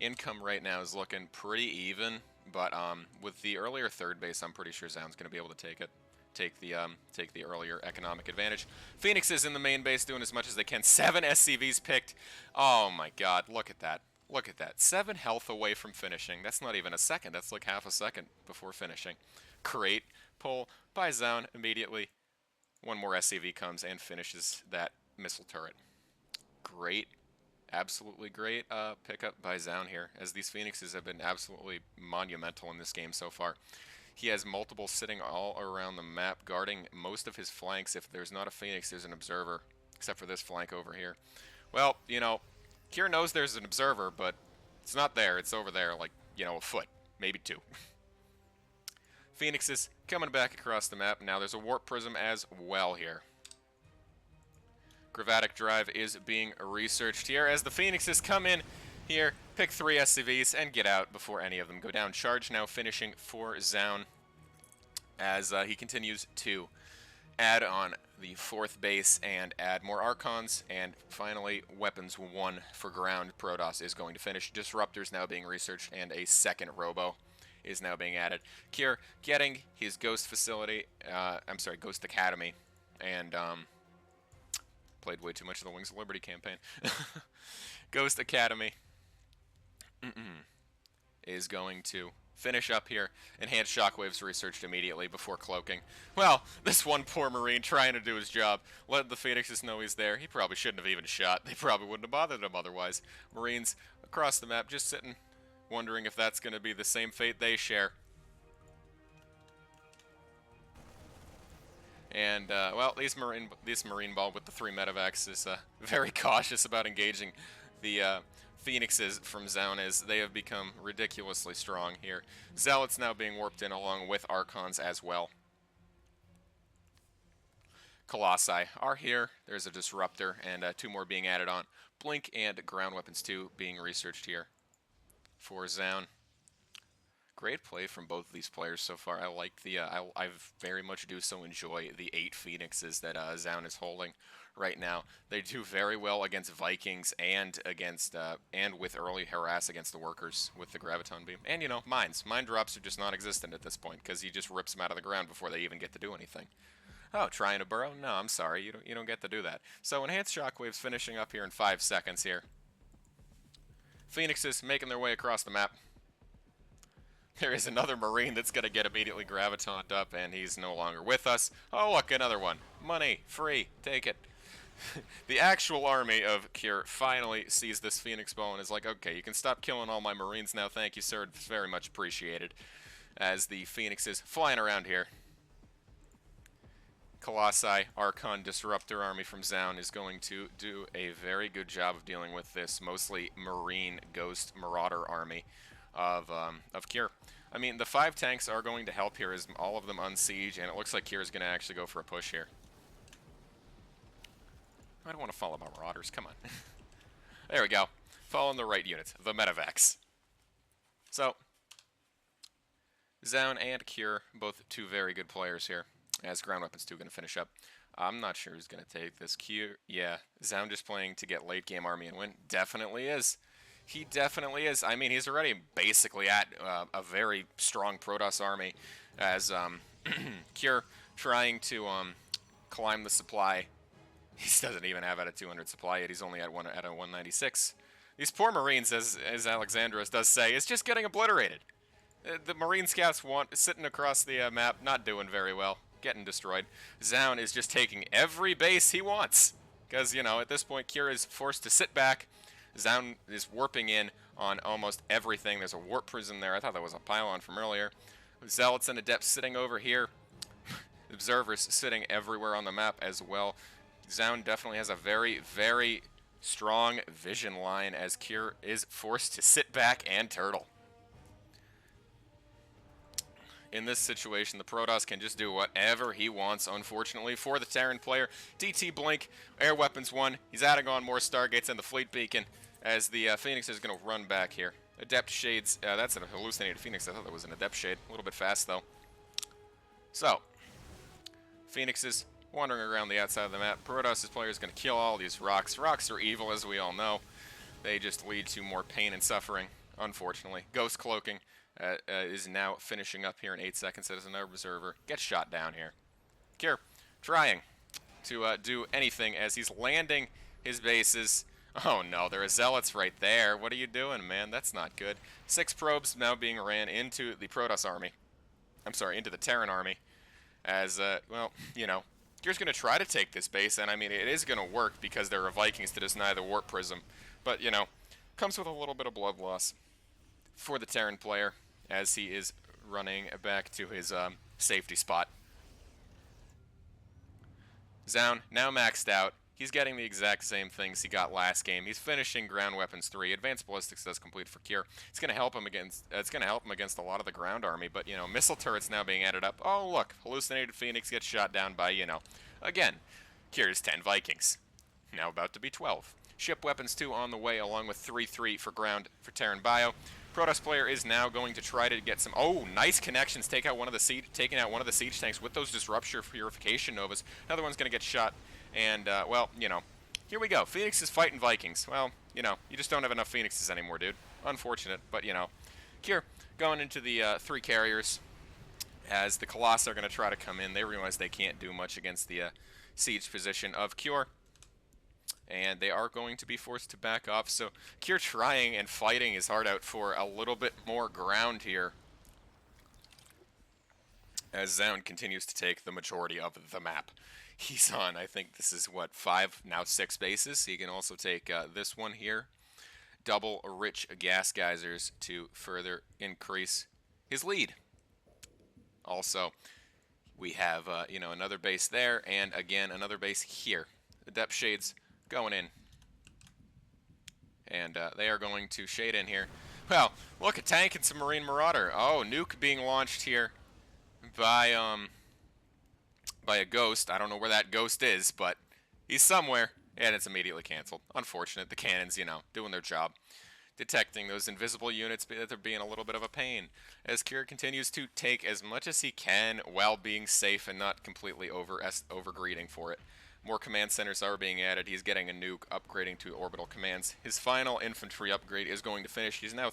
Income right now is looking pretty even, but with the earlier third base, I'm pretty sure ZOUN's going to be able to take it. Take the earlier economic advantage. Phoenix is in the main base doing as much as they can. 7 SCVs picked. Oh my god, look at that. Look at that. 7 health away from finishing. That's not even a second. That's like half a second before finishing. Great pull by ZOUN immediately. One more SCV comes and finishes that missile turret. Great. Absolutely great pickup by ZOUN here, as these Phoenixes have been absolutely monumental in this game so far. He has multiple sitting all around the map, guarding most of his flanks. If there's not a Phoenix, there's an Observer, except for this flank over here. Well, you know, Cure knows there's an Observer, but it's not there. It's over there, like, you know, a foot, maybe 2. Phoenixes coming back across the map. Now there's a Warp Prism as well here. Gravatic Drive is being researched here as the Phoenixes come in here, pick 3 SCVs, and get out before any of them go down. Charge now finishing for ZOUN as he continues to add on the 4th base and add more Archons, and finally Weapons 1 for ground. Protoss is going to finish. Disruptors now being researched, and a second Robo is now being added. Cure getting his Ghost Facility, Ghost Academy, and played way too much of the Wings of Liberty campaign. Ghost Academy is going to finish up here. Enhanced Shockwaves researched immediately before cloaking. Well, this one poor Marine trying to do his job. Let the Phoenixes know he's there. He probably shouldn't have even shot. They probably wouldn't have bothered him otherwise. Marines across the map just sitting, wondering if that's going to be the same fate they share. And, well, this Marine Ball with the 3 Medevacs is very cautious about engaging the Phoenixes from ZOUN, as they have become ridiculously strong here. Zealots now being warped in along with Archons as well. Colossi are here. There's a Disruptor and 2 more being added on. Blink and Ground Weapons 2 being researched here for ZOUN. Great play from both of these players so far. I like the, I very much do so enjoy the 8 Phoenixes that ZOUN is holding right now. They do very well against Vikings and against, and with early harass against the workers with the Graviton Beam. And, you know, mines. Mine drops are just non-existent at this point because he just rips them out of the ground before they even get to do anything. Oh, trying to burrow? No, I'm sorry, you don't get to do that. So Enhanced Shockwave's finishing up here in 5 seconds here. Phoenixes making their way across the map. There is another Marine that's going to get immediately Gravitoned up, and he's no longer with us. Oh, look, another one. Money, free, take it. The actual army of Cure finally sees this Phoenix Bow and is like, okay, you can stop killing all my Marines now, thank you, sir, it's very much appreciated. As the Phoenix is flying around here. Colossi, Archon, Disruptor army from ZOUN is going to do a very good job of dealing with this mostly Marine Ghost Marauder army of Cure. I mean, the 5 tanks are going to help here as all of them unsiege, and it looks like Cure is going to actually go for a push here. I don't want to follow my Marauders, come on. There we go. Following the right units, the Medivacs. So, ZOUN and Cure, both 2 very good players here. As Ground Weapons 2 going to finish up. I'm not sure who's going to take this. Q, yeah, ZOUN just playing to get late game army and win. Definitely is. He definitely is. I mean, he's already basically at a very strong Protoss army as Cure trying to climb the supply. He doesn't even have at a 200 supply yet. He's only at a 196. These poor Marines, as Alexandros does say, is just getting obliterated. The Marine scouts sitting across the map, not doing very well. Getting destroyed. ZOUN is just taking every base he wants. Because, you know, at this point, Cure is forced to sit back. ZOUN is warping in on almost everything. There's a warp prism there. I thought that was a pylon from earlier. Zealots and Adepts sitting over here. Observers sitting everywhere on the map as well. ZOUN definitely has a very, very strong vision line as Cure is forced to sit back and turtle. In this situation, the Protoss can just do whatever he wants, unfortunately, for the Terran player. DT Blink, Air Weapons 1, he's adding on more Stargates and the Fleet Beacon, as the Phoenix is going to run back here. Adept Shades, that's a hallucinated Phoenix, I thought that was an Adept Shade, a little bit fast though. So, Phoenix is wandering around the outside of the map. Protoss' player is going to kill all these rocks. Rocks are evil, as we all know. They just lead to more pain and suffering, unfortunately. Ghost Cloaking. Is now finishing up here in 8 seconds as another observer gets shot down here. Cure trying to do anything as he's landing his bases. Oh no, there are zealots right there. What are you doing, man? That's not good. 6 probes now being ran into the Protoss army. I'm sorry, into the Terran army. As, well, you know, Cure's going to try to take this base, and I mean, it is going to work because there are Vikings to deny the Warp Prism. But, you know, comes with a little bit of blood loss for the Terran player as he is running back to his safety spot. ZOUN now maxed out. He's getting the exact same things he got last game. He's finishing Ground Weapons 3. Advanced Ballistics does complete for Cure. It's going to help him against. A lot of the ground army. But you know, missile turrets now being added up. Oh look, hallucinated Phoenix gets shot down by again, Cure's 10 Vikings. Now about to be 12. Ship Weapons 2 on the way, along with 3-3 for ground for Terran Bio. Protoss player is now going to try to get some. Oh, nice connections. Taking out one of the siege tanks with those Disruptor Purification Novas. Another one's going to get shot. And well, you know, here we go. Phoenix is fighting Vikings. Well, you know, you just don't have enough Phoenixes anymore, dude. Unfortunate, but you know, Cure going into the 3 carriers as the Colossi are going to try to come in. They realize they can't do much against the siege position of Cure. And they are going to be forced to back off. So Cure trying and fighting his heart out for a little bit more ground here, as ZOUN continues to take the majority of the map. He's on, I think this is what, 5, now 6 bases. He can also take this one here. Double rich gas geysers to further increase his lead. Also, we have, you know, another base there, and again, another base here. The Depth Shades going in. And they are going to shade in here. Well, look, a tank and some Marine Marauder. Oh, nuke being launched here by a ghost. I don't know where that ghost is, but he's somewhere. And it's immediately canceled. Unfortunate. The cannons, you know, doing their job. detecting those invisible units that are being a little bit of a pain, as Kira continues to take as much as he can while being safe and not completely overgreeding for it. More command centers are being added. He's getting a nuke, upgrading to orbital commands. His final infantry upgrade is going to finish. He's now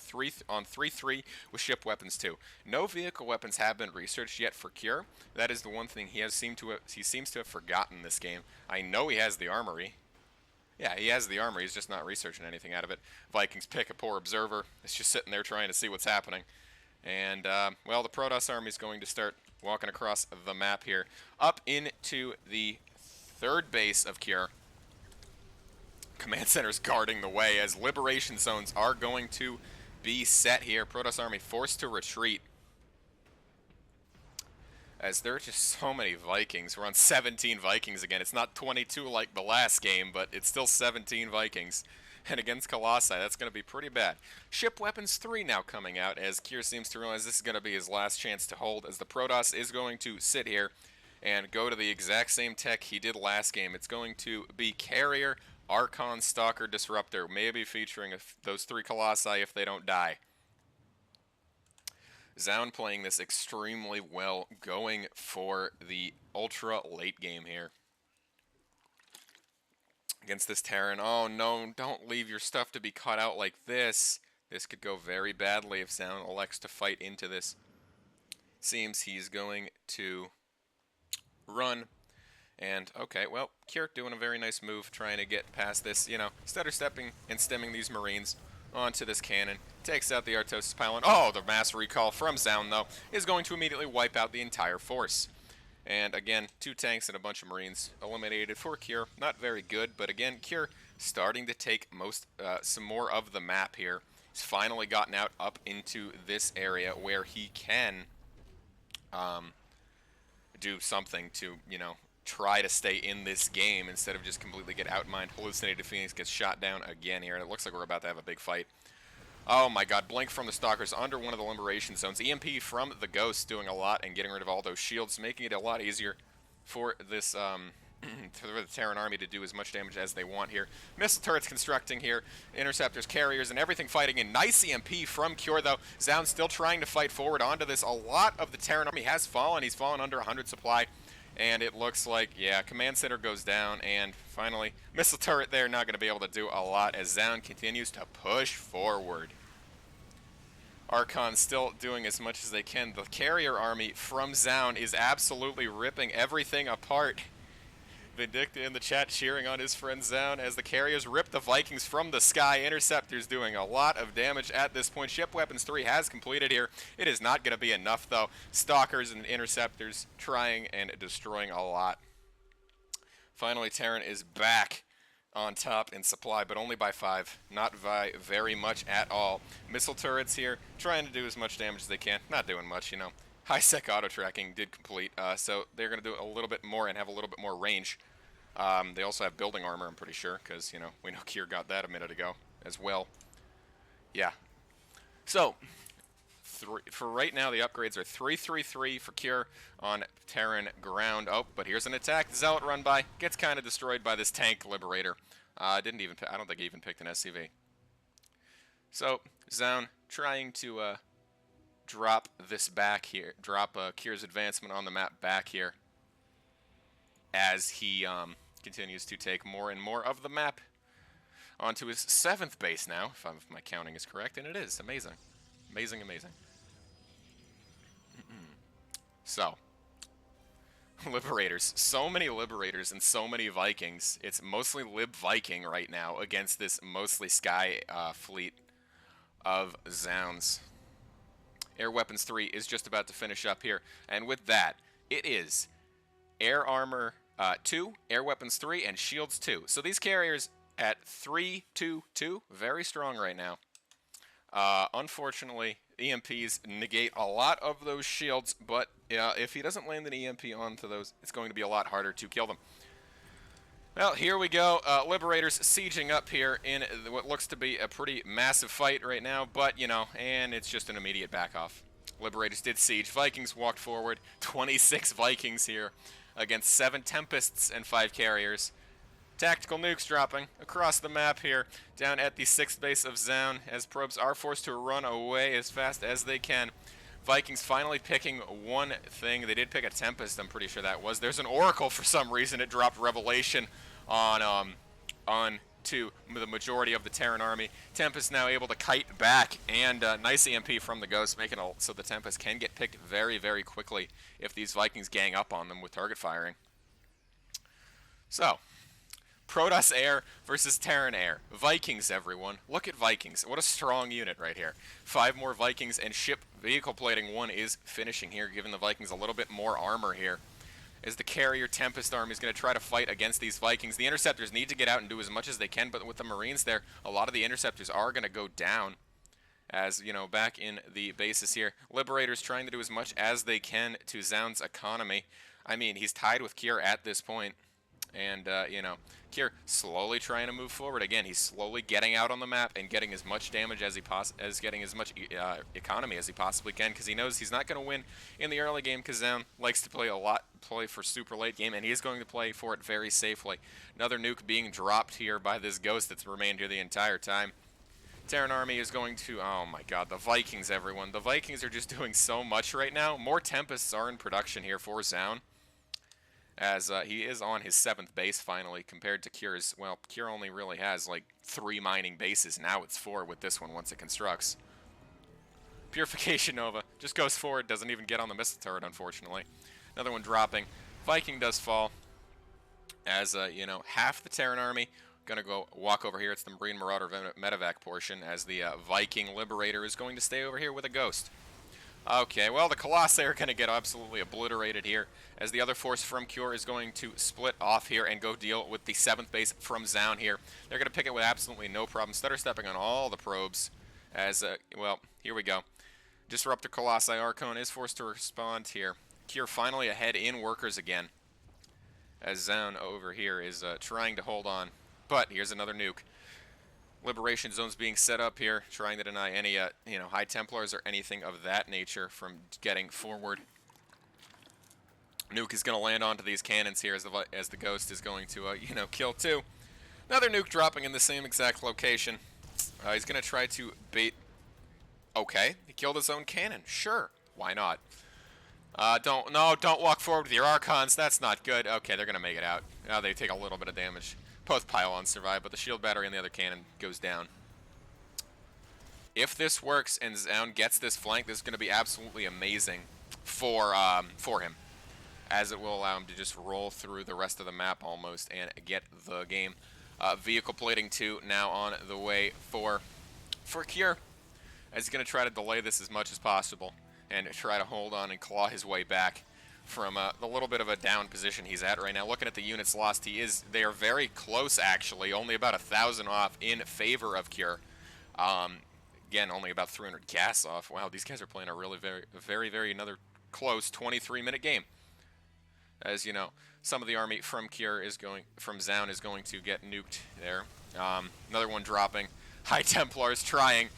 on 3-3 with ship weapons too. No vehicle weapons have been researched yet for Cure. That is the one thing he seems to have forgotten this game. I know he has the armory. Yeah, he has the armor. He's just not researching anything out of it. Vikings pick a poor observer. It's just sitting there trying to see what's happening. And, well, the Protoss army is going to start walking across the map here. Up into the third base of Kure. Command center's guarding the way as liberation zones are going to be set here. Protoss army forced to retreat, as there are just so many Vikings. We're on 17 Vikings again. It's not 22 like the last game, but it's still 17 Vikings. And against Colossi, that's going to be pretty bad. Ship Weapons 3 now coming out, as Kier seems to realize this is going to be his last chance to hold, as the Protoss is going to sit here and go to the exact same tech he did last game. It's going to be Carrier, Archon, Stalker, Disruptor, maybe featuring those 3 Colossi if they don't die. ZOUN playing this extremely well, going for the ultra late game here. Against this Terran. Oh no, don't leave your stuff to be cut out like this. This could go very badly if ZOUN elects to fight into this. Seems he's going to run. And, okay, well, Kjörk doing a very nice move, trying to get past this, you know, stutter stepping and stemming these Marines onto this cannon. Takes out the Artosis pylon. Oh, the mass recall from ZOUN, though, is going to immediately wipe out the entire force. And again, 2 tanks and a bunch of Marines eliminated for Kjör. Not very good, but again, Kjör starting to take some more of the map here. He's finally gotten out up into this area where he can do something to, you know, try to stay in this game instead of just completely get outmined. Hallucinated Phoenix gets shot down again here, and it looks like we're about to have a big fight. Oh my god, Blink from the Stalkers under one of the liberation zones. EMP from the Ghost doing a lot and getting rid of all those shields, making it a lot easier for this for the Terran army to do as much damage as they want here. Missile turrets constructing here, interceptors, carriers, and everything fighting in. Nice EMP from Cure, though. ZOUN still trying to fight forward onto this. A lot of the Terran army has fallen. He's fallen under 100 supply. And it looks like, yeah, command center goes down, and finally, missile turret there, not going to be able to do a lot as ZOUN continues to push forward. Archon still doing as much as they can. The carrier army from ZOUN is absolutely ripping everything apart. Vindicta in the chat cheering on his friend ZOUN as the carriers rip the Vikings from the sky. Interceptors doing a lot of damage at this point. Ship Weapons 3 has completed here. It is not going to be enough, though. Stalkers and Interceptors trying and destroying a lot. Finally, Terran is back on top in supply, but only by 5. Not by very much at all. Missile turrets here, trying to do as much damage as they can. Not doing much, you know. High-sec auto-tracking did complete, so they're going to do a little bit more and have a little bit more range. They also have building armor, I'm pretty sure, because, you know, we know Kier got that a minute ago as well. Yeah. So, for right now, the upgrades are 3-3-3 for Kier on Terran ground. Oh, but here's an attack. Zealot run by. Gets kind of destroyed by this tank Liberator. I don't think he even picked an SCV. So, ZOUN trying to drop this back here. Drop Kier's advancement on the map back here as he continues to take more and more of the map onto his 7th base now, if my counting is correct, and it is. Amazing. Amazing, amazing. So, Liberators. So many Liberators and so many Vikings. It's mostly Lib Viking right now against this mostly Sky fleet of ZOUNs. Air Weapons 3 is just about to finish up here, and with that, it is Air Armor 2, Air Weapons 3, and Shields 2. So these carriers at 3-2-2, very strong right now. Unfortunately, EMPs negate a lot of those shields, but if he doesn't land an EMP onto those, it's going to be a lot harder to kill them. Well, here we go. Liberators sieging up here in what looks to be a pretty massive fight right now, but, you know, and it's just an immediate back off. Liberators did siege. Vikings walked forward. 26 Vikings here against 7 Tempests and 5 carriers. Tactical nukes dropping across the map here, down at the 6th base of ZOUN, as probes are forced to run away as fast as they can. Vikings finally picking one thing. They did pick a Tempest, I'm pretty sure that was. There's an Oracle for some reason. It dropped Revelation on to the majority of the Terran army. Tempest now able to kite back, and nice EMP from the Ghost, making it so the Tempest can get picked very, very quickly if these Vikings gang up on them with target firing. So, Protoss Air versus Terran Air. Vikings, everyone. Look at Vikings. What a strong unit right here. 5 more Vikings, and ship vehicle plating 1 is finishing here, giving the Vikings a little bit more armor here. As the carrier Tempest army is going to try to fight against these Vikings. The Interceptors need to get out and do as much as they can, but with the Marines there, a lot of the Interceptors are going to go down. As, you know, back in the bases here, Liberators trying to do as much as they can to ZOUN's economy. I mean, he's tied with Kier at this point. And, you know, Kier slowly trying to move forward. Again, he's slowly getting out on the map and getting as much damage as getting as much economy as he possibly can, because he knows he's not going to win in the early game, because ZOUN likes to play for super late game, and he is going to play for it very safely. Another nuke being dropped here by this Ghost that's remained here the entire time. Terran army is going to, oh my god, the Vikings, everyone. The Vikings are just doing so much right now. More Tempests are in production here for ZOUN, as he is on his 7th base finally, compared to Kier's. Well, Kier only really has like 3 mining bases. Now it's 4 with this one once it constructs. Purification Nova just goes forward, doesn't even get on the missile turret, unfortunately. Another one dropping. Viking does fall, as, you know, half the Terran army gonna go walk over here. It's the Marine Marauder medevac portion, as the Viking Liberator is going to stay over here with a Ghost. Okay, well, the Colossi are going to get absolutely obliterated here, as the other force from Cure is going to split off here and go deal with the 7th base from ZOUN here. They're going to pick it with absolutely no problem. Stutter stepping on all the probes, as, well, here we go. Disruptor Colossi Archon is forced to respond here. Cure finally ahead in workers again, as ZOUN over here is trying to hold on. But here's another nuke. Liberation zones being set up here, trying to deny any, you know, High Templars or anything of that nature from getting forward. Nuke is going to land onto these cannons here, as the Ghost is going to, you know, kill 2. Another nuke dropping in the same exact location. He's going to try to bait. Okay, he killed his own cannon. Sure, why not? Don't walk forward with your Archons. That's not good. Okay, they're going to make it out. Now they take a little bit of damage. Both pylons survive, but the shield battery and the other cannon goes down. If this works and ZOUN gets this flank, this is going to be absolutely amazing for him, as it will allow him to just roll through the rest of the map almost and get the game. Vehicle plating 2 now on the way for Kier, as he's going to try to delay this as much as possible and try to hold on and claw his way back from the little bit of a down position he's at right now. Looking at the units lost, they are very close, actually, only about 1,000 off in favor of Cure. Again, only about 300 gas off. Wow, these guys are playing a really very another close 23-minute game. As you know, some of the army from ZOUN is going to get nuked there. Another one dropping. High Templars trying.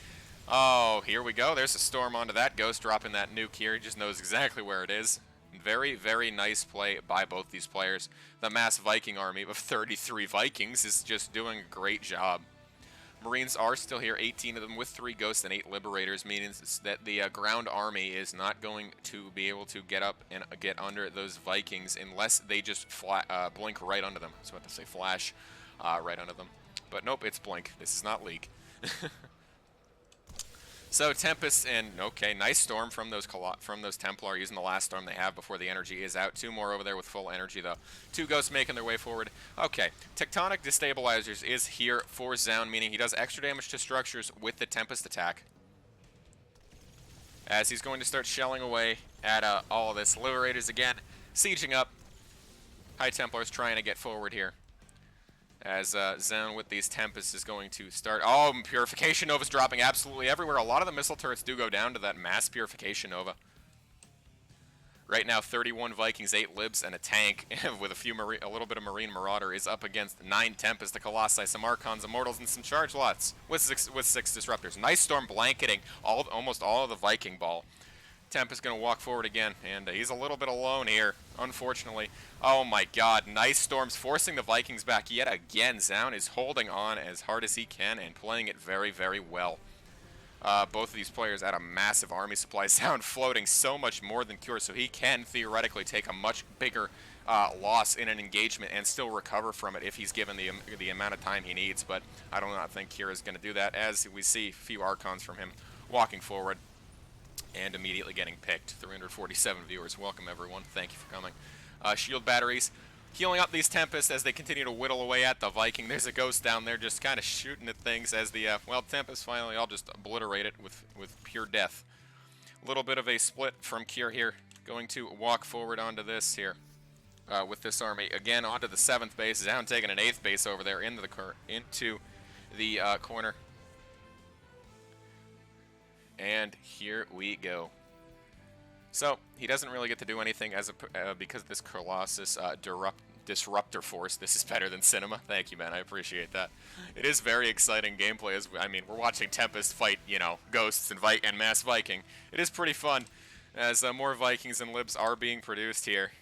Oh, here we go. There's a storm onto that Ghost, dropping that nuke here. He just knows exactly where it is. Very nice play by both these players. The mass Viking army of 33 Vikings is just doing a great job. Marines are still here, 18 of them with 3 Ghosts and 8 Liberators, meaning that the ground army is not going to be able to get up and get under those Vikings unless they just blink right under them. I was about to say flash right under them. But nope, it's blink. This is not League. So Tempest and, okay, nice storm from those Templar, using the last storm they have before the energy is out. 2 more over there with full energy, though. 2 Ghosts making their way forward. Okay, Tectonic Destabilizers is here for ZOUN, meaning he does extra damage to structures with the Tempest attack, as he's going to start shelling away at all of this. Liberators again, sieging up. High Templars trying to get forward here, as ZOUN with these Tempests is going to start. Oh, Purification Nova's dropping absolutely everywhere. A lot of the missile turrets do go down to that mass Purification Nova. Right now, 31 Vikings, 8 Libs, and a tank with a little bit of Marine Marauder is up against 9 Tempest, the Colossi, some Archons, Immortals, and some Charge Lots with six Disruptors. Nice storm blanketing almost all of the Viking ball. Temp is going to walk forward again, and he's a little bit alone here, unfortunately. Oh my god, nice storms forcing the Vikings back yet again. ZOUN is holding on as hard as he can and playing it very, very well. Both of these players at a massive army supply. ZOUN floating so much more than Cure, so he can theoretically take a much bigger loss in an engagement and still recover from it if he's given the amount of time he needs. But I do not think Cure is going to do that, as we see a few Archons from him walking forward and immediately getting picked. 347 viewers. Welcome, everyone. Thank you for coming. Shield batteries healing up these Tempests as they continue to whittle away at the Viking. There's a Ghost down there just kind of shooting at things as the, well, Tempests finally all just obliterate it with pure death. A little bit of a split from Cure here. Going to walk forward onto this here with this army. Again, onto the 7th base. ZOUN taking an 8th base over there into the corner. And here we go. So, he doesn't really get to do anything as because of this Colossus Disruptor Force. This is better than Cinema. Thank you, man. I appreciate that. It is very exciting gameplay. I mean, we're watching Tempest fight, you know, Ghosts and Mass Viking. It is pretty fun, as more Vikings and Libs are being produced here.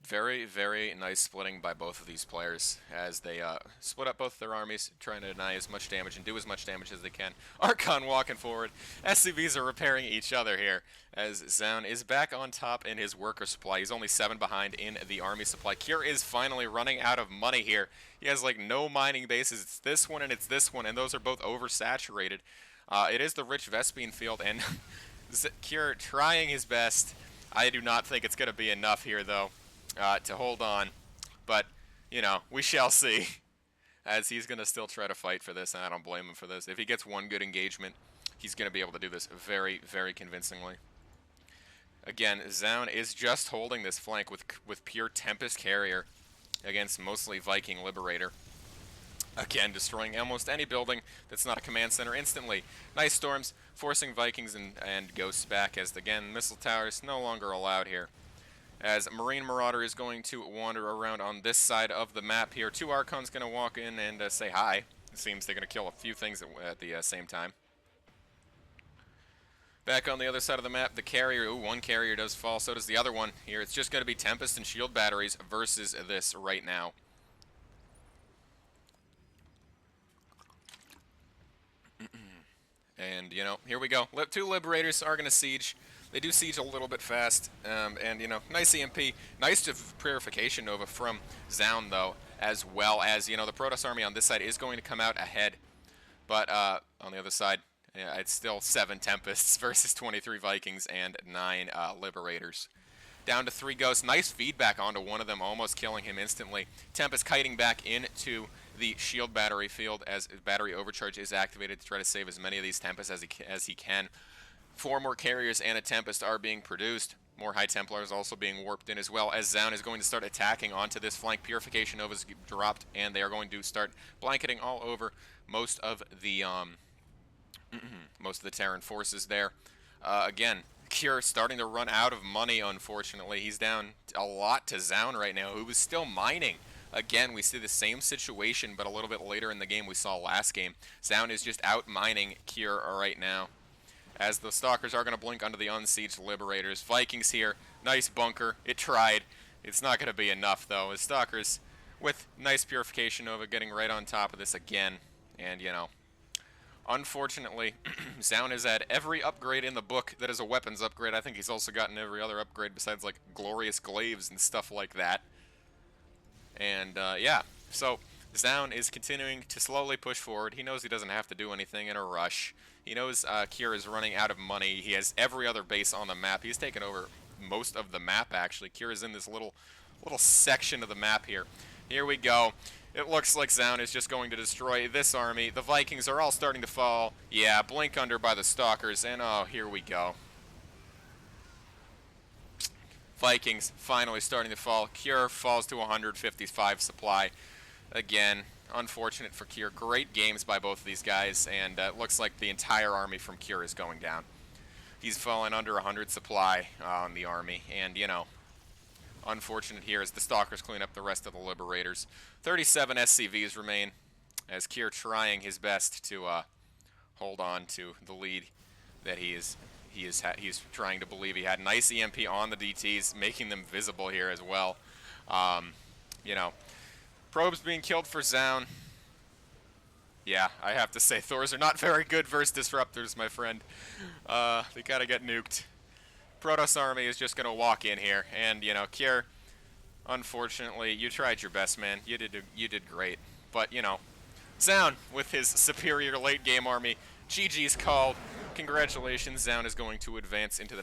Very, very nice splitting by both of these players as they split up both their armies, trying to deny as much damage and do as much damage as they can. Archon walking forward. SCVs are repairing each other here as ZOUN is back on top in his worker supply. He's only 7 behind in the army supply. Cure is finally running out of money here. He has like no mining bases. It's this one and it's this one, and those are both oversaturated. It is the rich Vespine field, and Cure trying his best. I do not think it's going to be enough here, though. To hold on, but, you know, we shall see, as he's going to still try to fight for this, and I don't blame him for this. If he gets one good engagement, he's going to be able to do this very, very convincingly. Again, ZOUN is just holding this flank with pure Tempest Carrier against mostly Viking Liberator. Again, destroying almost any building that's not a command center instantly. Nice storms, forcing Vikings and Ghosts back, as, again, missile towers no longer allowed here. As Marine Marauder is going to wander around on this side of the map here. 2 Archons going to walk in and say hi. It seems they're going to kill a few things at the same time. Back on the other side of the map, the carrier. Ooh, 1 carrier does fall. So does the other one here. It's just going to be Tempest and Shield batteries versus this right now. And, you know, here we go. 2 Liberators are going to siege. They do siege a little bit fast, and, you know, nice EMP. Nice Purification Nova from ZOUN, though, as well as, you know, the Protoss army on this side is going to come out ahead. But on the other side, yeah, it's still 7 Tempests versus 23 Vikings and 9 Liberators. Down to 3 Ghosts. Nice feedback onto one of them, almost killing him instantly. Tempest kiting back into the shield battery field as battery overcharge is activated to try to save as many of these Tempests as he can. 4 more carriers and a Tempest are being produced. More High Templars also being warped in, as well as ZOUN is going to start attacking onto this flank. Purification Nova's dropped, and they are going to start blanketing all over most of the Terran forces there. Again, Cure starting to run out of money, unfortunately. He's down a lot to ZOUN right now, who was still mining. Again, we see the same situation, but a little bit later in the game we saw last game. ZOUN is just out mining Cure right now, as the Stalkers are going to blink onto the unsieged Liberators. Vikings here, nice bunker. It tried. It's not going to be enough, though, as Stalkers, with nice Purification Nova, getting right on top of this again. And, you know, unfortunately, ZOUN has had every upgrade in the book that is a weapons upgrade. I think he's also gotten every other upgrade besides, like, Glorious Glaives and stuff like that. And, yeah, so ZOUN is continuing to slowly push forward. He knows he doesn't have to do anything in a rush. He knows Cure is running out of money. He has every other base on the map. He's taken over most of the map, actually. Cure is in this little section of the map here. Here we go. It looks like ZOUN is just going to destroy this army. The Vikings are all starting to fall. Yeah, blink under by the Stalkers, and oh, here we go. Vikings finally starting to fall. Cure falls to 155 supply. Again, unfortunate for Cure. Great games by both of these guys, and it looks like the entire army from Cure is going down. He's fallen under 100 supply on the army, and, you know, unfortunate here as the Stalkers clean up the rest of the Liberators. 37 SCVs remain, as Cure trying his best to hold on to the lead that he's trying to believe he had. Nice EMP on the DTs, making them visible here as well. You know, probes being killed for ZOUN. Yeah, I have to say, Thors are not very good versus Disruptors, my friend. They gotta get nuked. Protoss Army is just gonna walk in here, and you know, Kier, unfortunately, you tried your best, man. You did great, but you know, ZOUN with his superior late game army. GG's called. Congratulations, ZOUN is going to advance into the